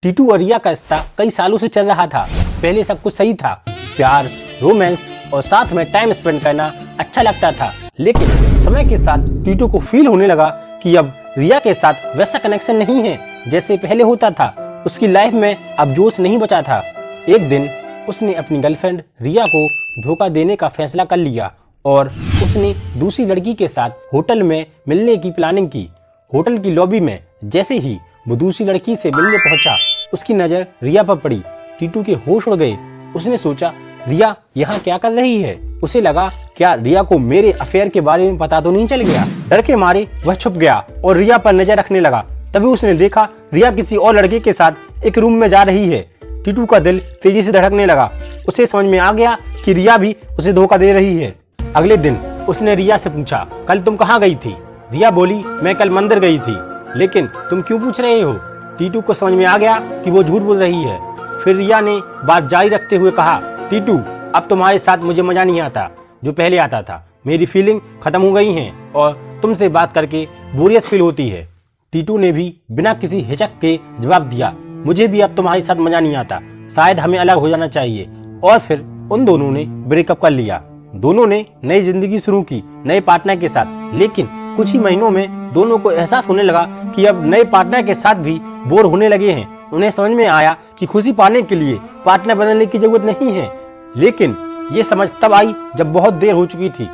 टीटू और रिया का रिश्ता कई सालों से चल रहा था। पहले सब कुछ सही था, प्यार, रोमांस और साथ में टाइम स्पेंड करना अच्छा लगता था। लेकिन समय के साथ टीटू को फील होने लगा कि अब रिया के साथ वैसा कनेक्शन नहीं है जैसे पहले होता था। उसकी लाइफ में अब जोश नहीं बचा था। एक दिन उसने अपनी गर्लफ्रेंड रिया को धोखा देने का फैसला कर लिया और उसने दूसरी लड़की के साथ होटल में मिलने की प्लानिंग की। होटल की लॉबी में जैसे ही वो दूसरी लड़की से मिलने पहुंचा, उसकी नजर रिया पर पड़ी। टीटू के होश उड़ गए। उसने सोचा, रिया यहाँ क्या कर रही है? उसे लगा, क्या रिया को मेरे अफेयर के बारे में पता तो नहीं चल गया? डर के मारे वह छुप गया और रिया पर नजर रखने लगा। तभी उसने देखा रिया किसी और लड़के के साथ एक रूम में जा रही है। टीटू का दिल तेजी से धड़कने लगा। उसे समझ में आ गया कि रिया भी उसे धोखा दे रही है। अगले दिन उसने रिया से पूछा, कल तुम कहाँ गई थी? रिया बोली, मैं कल मंदिर गई थी। लेकिन तुम क्यों पूछ रहे हो? टीटू को समझ में आ गया कि वो झूठ बोल रही है। फिर रिया ने बात जारी रखते हुए कहा, टीटू, अब तुम्हारे साथ मुझे मजा नहीं आता जो पहले आता था। मेरी फीलिंग खत्म हो गई है और तुमसे बात करके बोरियत फील होती है। टीटू ने भी बिना किसी हिचक के जवाब दिया, मुझे भी अब तुम्हारे साथ मजा नहीं आता, शायद हमें अलग हो जाना चाहिए। और फिर उन दोनों ने ब्रेकअप कर लिया। दोनों ने नई जिंदगी शुरू की नए पार्टनर के साथ। लेकिन कुछ ही महीनों में दोनों को एहसास होने लगा कि अब नए पार्टनर के साथ भी बोर होने लगे हैं। उन्हें समझ में आया कि खुशी पाने के लिए पार्टनर बदलने की जरूरत नहीं है। लेकिन ये समझ तब आई जब बहुत देर हो चुकी थी।